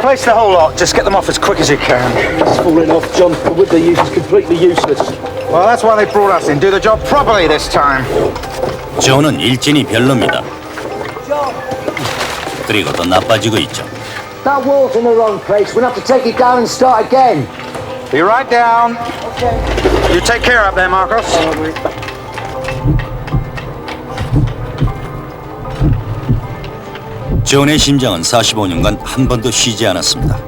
Replace the whole lot. Just get them off as quick as you can. It's falling off, John. The wood they use is completely useless. Well, that's why they brought us in. Do the job properly this time. 존은 일진이 별로입니다. 그리고 더 나빠지고 있죠. That wall's in the wrong place. We'll have to take it down and start again. Be right down. Okay. You take care up there, Marcos. 존의 심장은 45년간 한 번도 쉬지 않았습니다.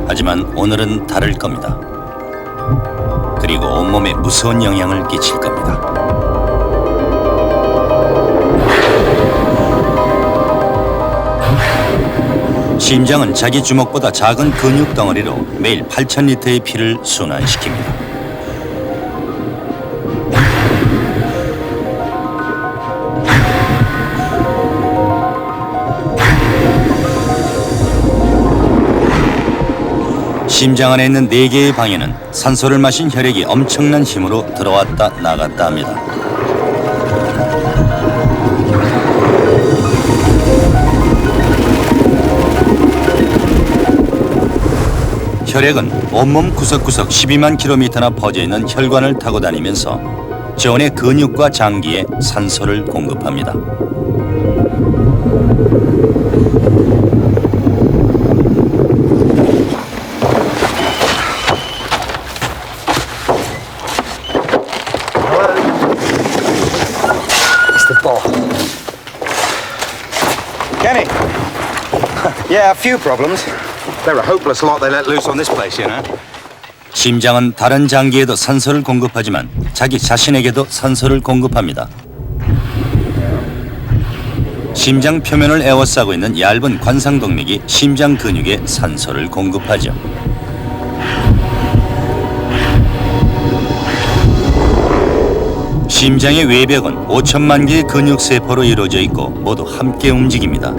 하지만 오늘은 다를 겁니다. 그리고 온몸에 무서운 영향을 끼칠 겁니다. 심장은 자기 주먹보다 작은 근육 덩어리로 매일 8,000리터의 피를 순환시킵니다. 심장 안에 있는 4개의 방에는 산소를 마신 혈액이 엄청난 힘으로 들어왔다 나갔다 합니다. 혈액은 온몸 구석구석 12만 킬로미터나 퍼져있는 혈관을 타고 다니면서 존의 근육과 장기에 산소를 공급합니다. Kenny. Yeah, a few problems. They're a hopeless lot they let loose on this place, you know. 심장은 다른 장기에도 산소를 공급하지만 자기 자신에게도 산소를 공급합니다. 심장 표면을 에워싸고 있는 얇은 관상동맥이 심장 근육에 산소를 공급하죠. 심장의 외벽은 5천만 개의 근육세포로 이루어져 있고 모두 함께 움직입니다.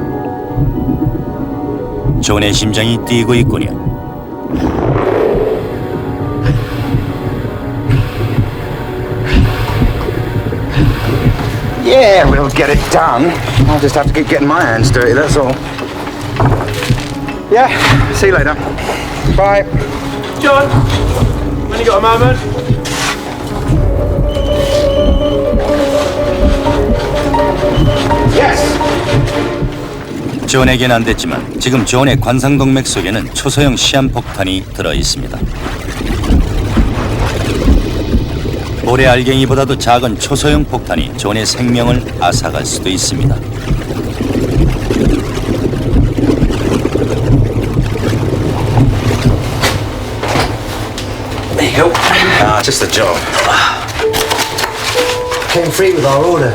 존의 심장이 뛰고 있군요. Yeah, we'll get it done. I'll just have to keep getting my hands dirty, that's all. Yeah, see you later. Bye. John, when you got a moment? Yes! 존에겐 안 됐지만 지금 존의 관상동맥 속에는 초소형 시한폭탄이 들어있습니다. 모래알갱이보다도 작은 초소형 폭탄이 존의 생명을 앗아갈 수도 있습니다. There you go. Just the job. Came free with our order.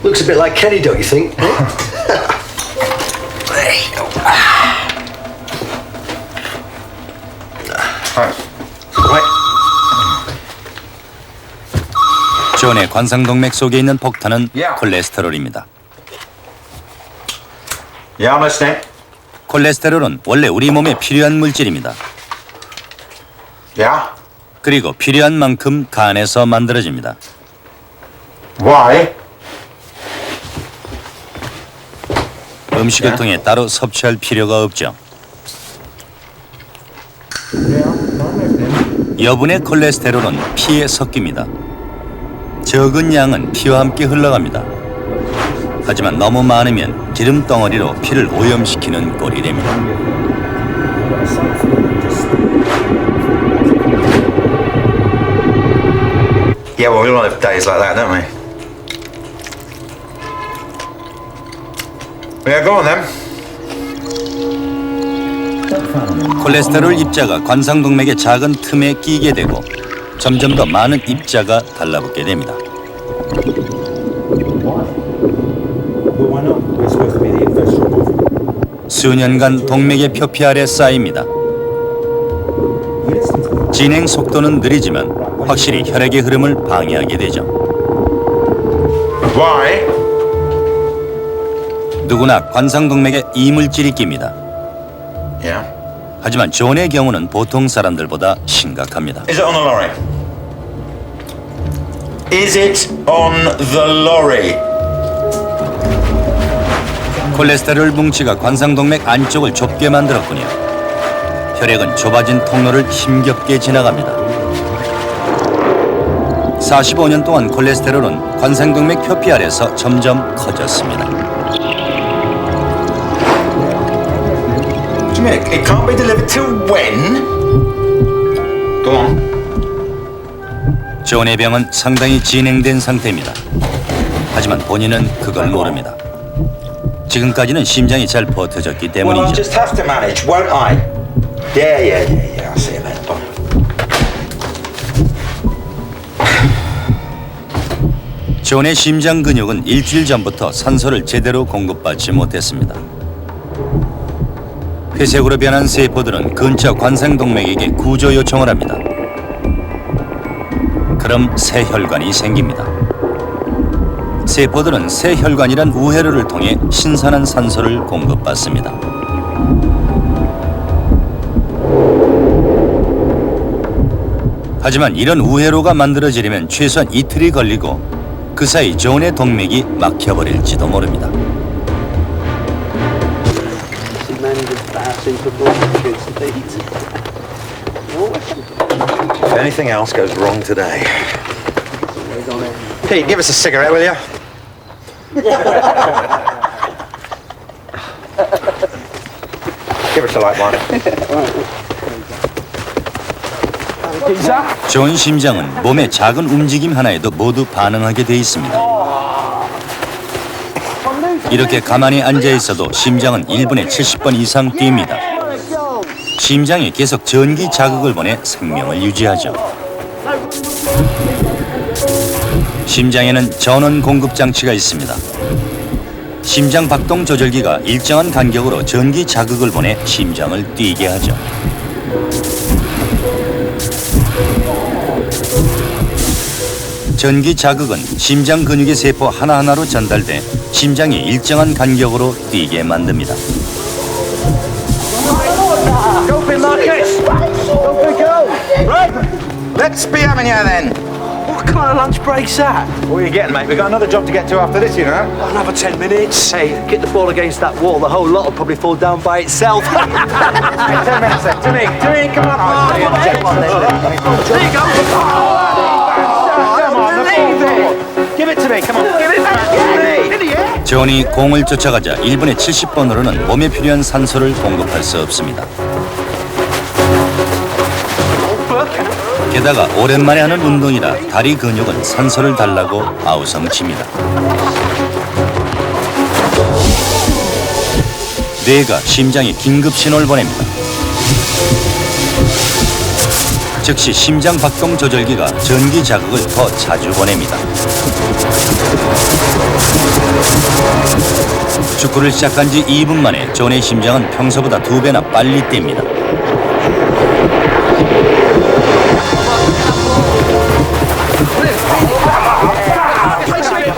Looks a bit like Kenny, don't you think? There you go. Right. Wait. 존의 관상동맥 속에 있는 폭탄은 Yeah. 콜레스테롤입니다. Yeah, I'm listening. 콜레스테롤은 원래 우리 몸에 필요한 물질입니다. Yeah? 그리고 필요한 만큼 간에서 만들어집니다. Why? 음식을 통해 따로 섭취할 필요가 없죠. 여분의 콜레스테롤은 피에 섞입니다. 적은 양은 피와 함께 흘러갑니다. 하지만 너무 많으면 기름 덩어리로 피를 오염시키는 꼴이 됩니다. Yeah, well, we all have days like that, don't we? Yeah, go on then. 콜레스테롤 입자가 관상동맥의 작은 틈에 끼게 되고 점점 더 많은 입자가 달라붙게 됩니다. 수년간 동맥의 표피 아래 쌓입니다. 진행 속도는 느리지만 확실히 혈액의 흐름을 방해하게 되죠. Why? 누구나 관상동맥에 이물질이 낍니다. Yeah. 하지만 존의 경우는 보통 사람들보다 심각합니다. Is it on the lorry? Is it on the lorry? 콜레스테롤 뭉치가 관상동맥 안쪽을 좁게 만들었군요. 혈액은 좁아진 통로를 힘겹게 지나갑니다. 45년 동안 콜레스테롤은 관상동맥 표피 아래서 점점 커졌습니다. It can't be delivered till when? Go on. 존의 병은 상당히 진행된 상태입니다. 하지만 본인은 그걸 모릅니다. 지금까지는 심장이 잘 버텨졌기 Well, I'll 때문이죠. just have to manage, won't I? Yeah. I'll see you later. Bye. 존의 심장 근육은 일주일 전부터 산소를 제대로 공급받지 못했습니다. 회색으로 변한 세포들은 근처 관상동맥에게 구조 요청을 합니다. 그럼 새 혈관이 생깁니다. 세포들은 새 혈관이란 우회로를 통해 신선한 산소를 공급받습니다. 하지만 이런 우회로가 만들어지려면 최소한 이틀이 걸리고 그 사이 존의 동맥이 막혀버릴지도 모릅니다. If anything else goes wrong today. Pete, give us a cigarette, will you? Give us a light one. 존 심장은 몸의 작은 움직임 하나에도 모두 반응하게 돼 있습니다. 이렇게 가만히 앉아 있어도 심장은 1분에 70번 이상 뜁니다. 심장이 계속 전기 자극을 보내 생명을 유지하죠. 심장에는 전원 공급 장치가 있습니다. 심장 박동 조절기가 일정한 간격으로 전기 자극을 보내 심장을 뛰게 하죠. 전기 자극은 심장 근육의 세포 하나하나로 전달돼 심장이 일정한 간격으로 뛰게 만듭니다. Go for it, Marcus. Go for it, go. Right. Let's be having you then. What kind of lunch break's that? What are you getting, mate? We've got another job to get to after this, you know. Another 10 minutes. Hey, get the ball against that wall. The whole lot will probably fall down by itself. Hey, 10 minutes then. Timmy, come on. Come on then. There you go. Come on, leave it. Give it to me, come on. Give it back to me. 존이 공을 쫓아가자 1분에 70번으로는 몸에 필요한 산소를 공급할 수 없습니다. 게다가 오랜만에 하는 운동이라 다리 근육은 산소를 달라고 아우성칩니다. 뇌가 심장에 긴급 신호를 보냅니다. 즉시 심장 박동 조절기가 전기 자극을 더 자주 보냅니다. 축구를 시작한 지 2분 만에 존의 심장은 평소보다 2배나 빨리 뜁니다.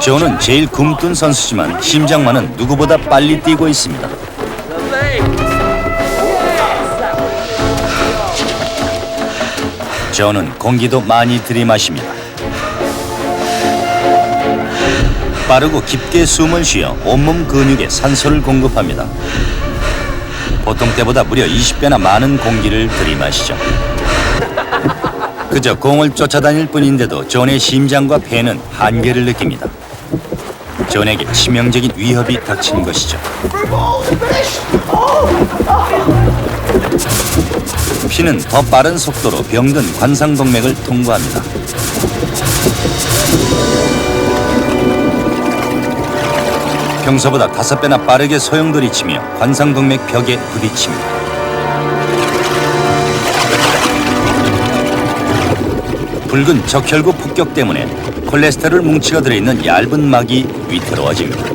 존은 제일 굼뜬 선수지만 심장만은 누구보다 빨리 뛰고 있습니다. 존은 공기도 많이 들이마십니다. 빠르고 깊게 숨을 쉬어 온몸 근육에 산소를 공급합니다. 보통 때보다 무려 20배나 많은 공기를 들이마시죠. 그저 공을 쫓아다닐 뿐인데도 존의 심장과 폐는 한계를 느낍니다. 존에게 치명적인 위협이 닥친 것이죠. 피는 더 빠른 속도로 병든 관상동맥을 통과합니다. 평소보다 5배나 빠르게 소용돌이치며 관상동맥 벽에 부딪힙니다. 붉은 적혈구 폭격 때문에 콜레스테롤 뭉치가 들어있는 얇은 막이 위태로워집니다.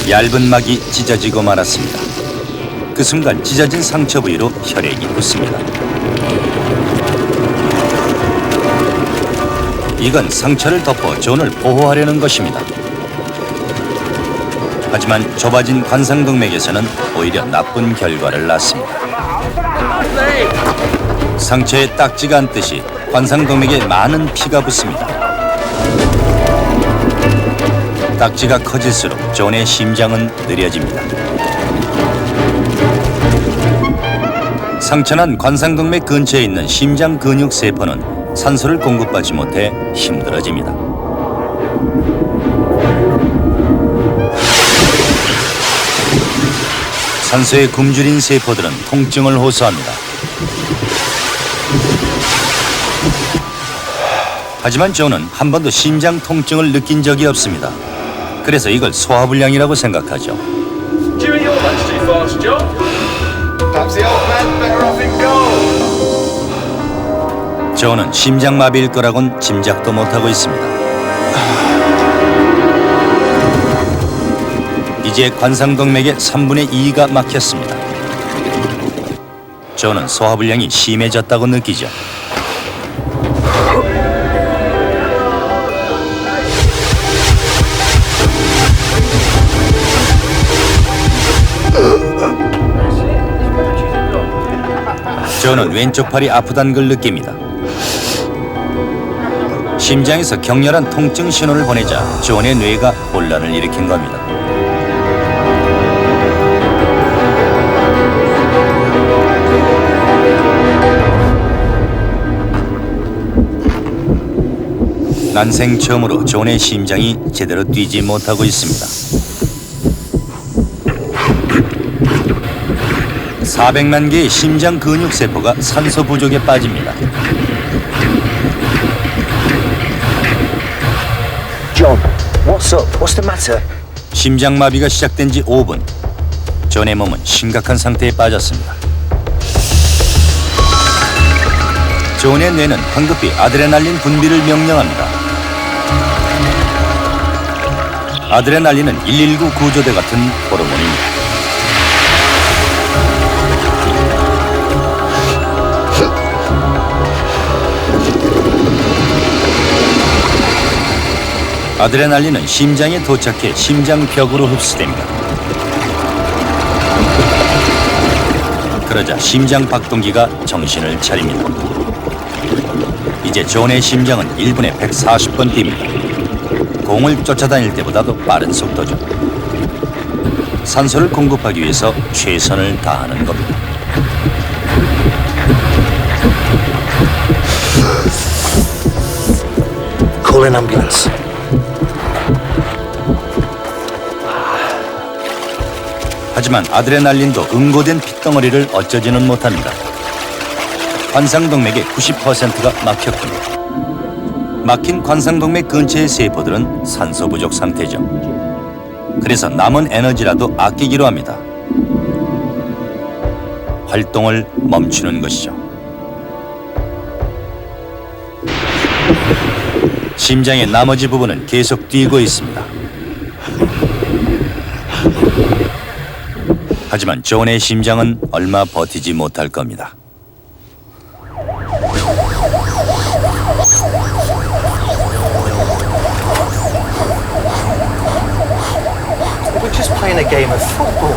얇은 막이 찢어지고 말았습니다. 그 순간 찢어진 상처 부위로 혈액이 붓습니다. 이건 상처를 덮어 존을 보호하려는 것입니다. 하지만 좁아진 관상동맥에서는 오히려 나쁜 결과를 낳습니다. 상처에 딱지가 않듯이 관상동맥에 많은 피가 붙습니다. 딱지가 커질수록 존의 심장은 느려집니다. 상처난 관상동맥 근처에 있는 심장 근육 세포는 산소를 공급받지 못해 힘들어집니다. 산소에 굶주린 세포들은 통증을 호소합니다. 하지만 존은 한 번도 심장 통증을 느낀 적이 없습니다. 그래서 이걸 소화불량이라고 생각하죠. Doing your lunch too fast, John? Perhaps the old man's better off in goal. 존은 심장마비일 거라곤 짐작도 못하고 있습니다. 이제 관상동맥의 3분의 2가 막혔습니다. 존은 소화불량이 심해졌다고 느끼죠. 존은 왼쪽 팔이 아프다는 걸 느낍니다. 심장에서 격렬한 통증 신호를 보내자 존의 뇌가 혼란을 일으킨 겁니다. 난생 처음으로 존의 심장이 제대로 뛰지 못하고 있습니다. 400만 개의 심장 근육 세포가 산소 부족에 빠집니다. John, what's up? What's the matter? 심장마비가 시작된 지 5분. 존의 몸은 심각한 상태에 빠졌습니다. 존의 뇌는 황급히 아드레날린 분비를 명령합니다. 아드레날린은 119 구조대 같은 호르몬입니다. 아드레날린은 심장에 도착해 심장벽으로 흡수됩니다. 그러자 심장 박동기가 정신을 차립니다. 이제 존의 심장은 1분에 140번 뜁니다. 공을 쫓아다닐 때보다도 빠른 속도죠. 산소를 공급하기 위해서 최선을 다하는 겁니다. Call an ambulance. 하지만 아드레날린도 응고된 핏덩어리를 어쩌지는 못합니다. 관상동맥의 90%가 막혔군요. 막힌 관상동맥 근처의 세포들은 산소 부족 상태죠. 그래서 남은 에너지라도 아끼기로 합니다. 활동을 멈추는 것이죠. 심장의 나머지 부분은 계속 뛰고 있습니다. 하지만 존의 심장은 얼마 버티지 못할 겁니다. We're just playing a game of football.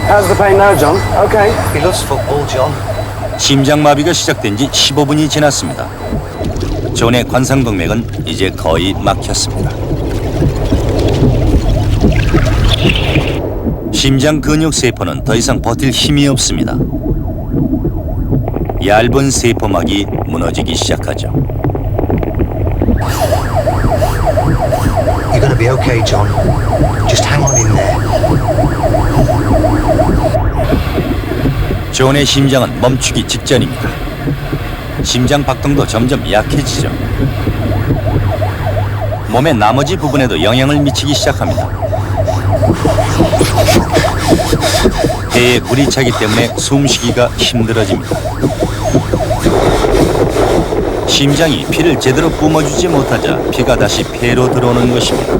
How's the pain now, John? Okay. He loves football, John. 심장마비가 시작된 지 15분이 지났습니다. 존의 관상동맥은 이제 거의 막혔습니다. 심장 근육 세포는 더 이상 버틸 힘이 없습니다. 얇은 세포막이 무너지기 시작하죠. You're gonna be okay, John. Just hang on in there. 존의 심장은 멈추기 직전입니다. 심장 박동도 점점 약해지죠. 몸의 나머지 부분에도 영향을 미치기 시작합니다. 폐에 물이 차기 때문에 숨쉬기가 힘들어집니다. 심장이 피를 제대로 뿜어주지 못하자 피가 다시 폐로 들어오는 것입니다.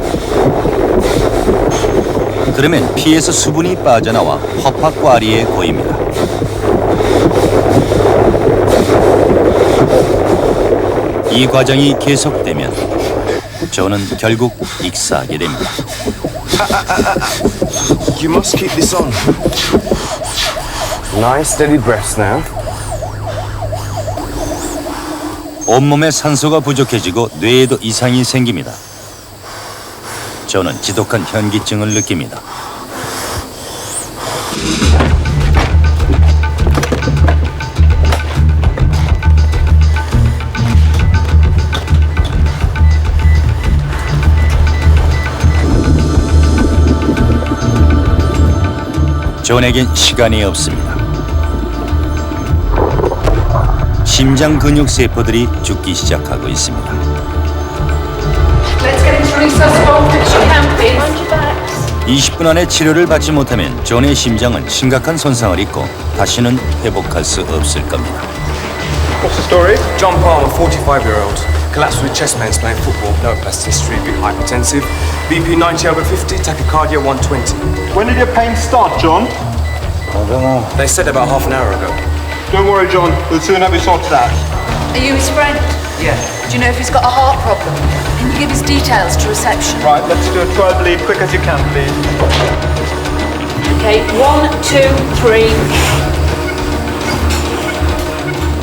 그러면 피에서 수분이 빠져나와 허파과리에 고입니다. 이 과정이 계속되면 존은 결국 익사하게 됩니다. You must keep this on. Nice, steady breaths now. 온몸에 산소가 부족해지고 뇌에도 이상이 생깁니다. 저는 지독한 현기증을 느낍니다. 존에겐 시간이 없습니다. 심장 근육 세포들이 죽기 시작하고 있습니다. Let's get into resuscitation if you can, please. 20분 안에 치료를 받지 못하면 존의 심장은 심각한 손상을 입고 다시는 회복할 수 없을 겁니다. What's the story? John Palmer, 45-year-old. Collapsed with chest pains playing football. No past history, a bit hypertensive. BP 90/50, tachycardia 120. When did your pain start, John? They said about half an hour ago. Don't worry, John. We'll soon have you sorted out. Are you his friend? Yeah. Do you know if he's got a heart problem? Can you give his details to reception? Right, let's do a trial bleed, quick as you can, please. Okay, 1, 2, 3.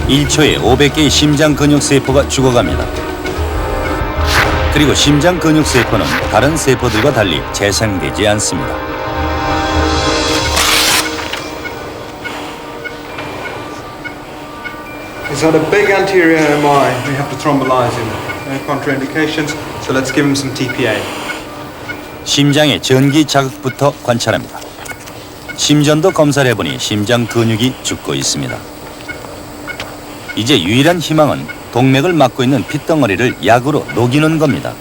1초에 500개의 심장 근육 세포가 죽어갑니다. 그리고 심장 근육 세포는 다른 세포들과 달리 재생되지 않습니다. He's had a big anterior MI. We have to thrombolyze him. No contraindications, so let's give him some TPA. 심장의 전기 자극부터 관찰합니다. 심전도 검사를 해보니 심장 근육이 죽고 있습니다. 이제 유일한 희망은 동맥을 막고 있는 핏덩어리를 약으로 녹이는 겁니다.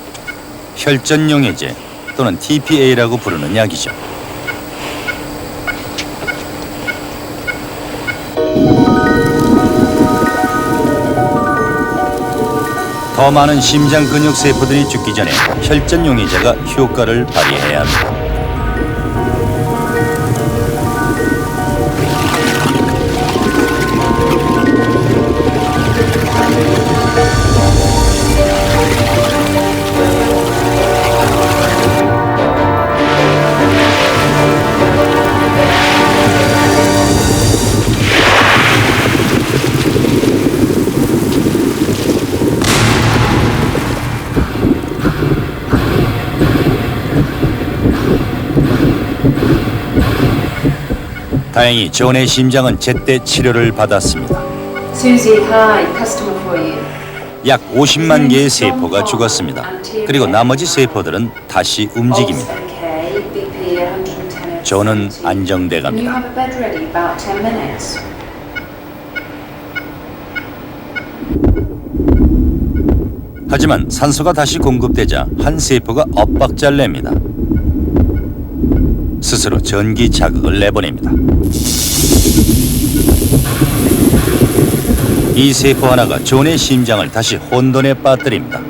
혈전용해제 또는 TPA라고 부르는 약이죠. 더 많은 심장 근육 세포들이 죽기 전에 혈전용해제가 효과를 발휘해야 합니다. 다행히 존의 심장은 제때 치료를 받았습니다. Susie, hi, customer for you. 약 50만 개의 세포가 죽었습니다. 그리고 나머지 세포들은 다시 움직입니다. Okay, BP 110. 존은 안정돼 Can you 갑니다. have a bed ready about 10 minutes? 하지만 산소가 다시 공급되자 한 세포가 엇박자를 냅니다. 스스로 전기 자극을 내보냅니다. 이 세포 하나가 존의 심장을 다시 혼돈에 빠뜨립니다.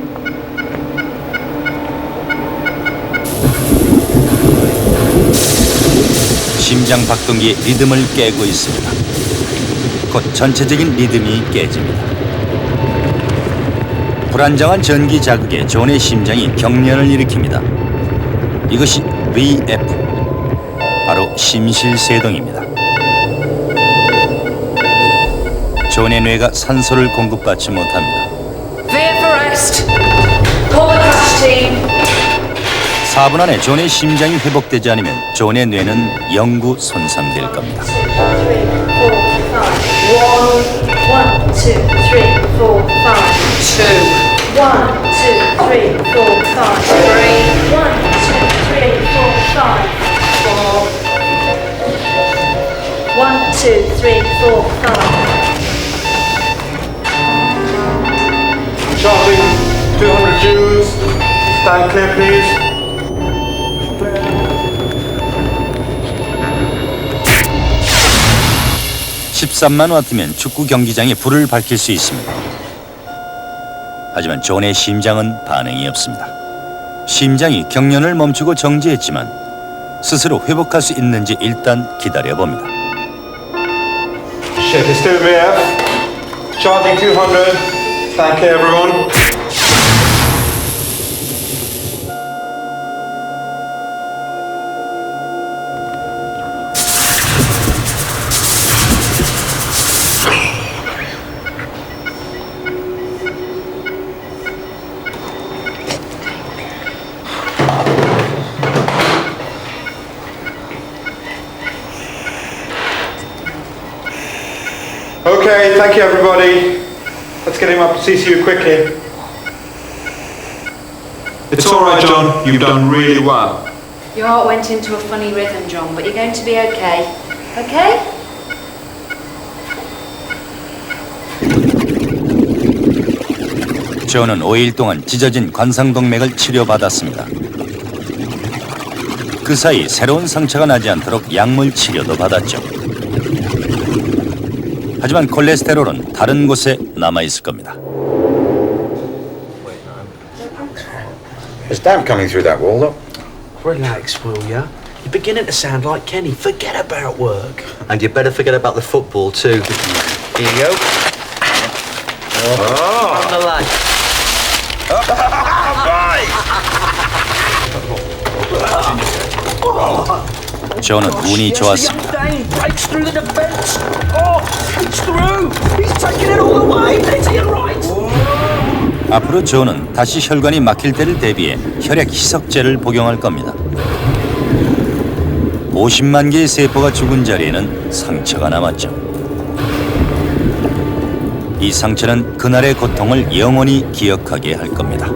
심장 박동기의 리듬을 깨고 있습니다. 곧 전체적인 리듬이 깨집니다. 불안정한 전기 자극에 존의 심장이 경련을 일으킵니다. 이것이 VF, 바로 심실세동입니다. 존의 뇌가 산소를 공급받지 못합니다. VF arrest. Call the crash team. 4분 안에 존의 심장이 회복되지 않으면 존의 뇌는 영구 손상될 겁니다. 1, 2, 3, 4, 5. 2. 1, 2, 3, 4, 5. 2. 1, 2, 3, 4, 5. 3. 1, 2, 3, 4, 5. 4. 1, 2, 3, 4, 5. Charging 200 joules. Stand clear, please. (13만) 와트면 축구 경기장에 불을 밝힐 수 있습니다. 하지만 존의 심장은 반응이 없습니다. 심장이 경련을 멈추고 정지했지만 스스로 회복할 수 있는지 일단 기다려봅니다. Shit, it's still VF. Charging 200. Stand clear, everyone. Okay, thank you everybody. Let's get him up to CCU quickly. It's all right, John. You've done really well. Your heart went into a funny rhythm, John, but you're going to be okay. Okay? 존은 5일 동안 찢어진 관상동맥을 치료받았습니다. 그 사이 새로운 상처가 나지 않도록 약물 치료도 받았죠. 하지만 콜레스테롤은 다른 곳에 남아있을 겁니다. There's damp coming through that wall, though. Relax, will ya? You're beginning to sound like Kenny. Forget about work. And you better forget about the football too. Here you go. From the lad. 존은 운이 좋았습니다. Breaks through the defence. Oh, it's through. He's taking it all the way. Let's get right. 앞으로 존은 다시 혈관이 막힐 때를 대비해 혈액 희석제를 복용할 겁니다. 50만 개의 세포가 죽은 자리에는 상처가 남았죠. 이 상처는 그날의 고통을 영원히 기억하게 할 겁니다.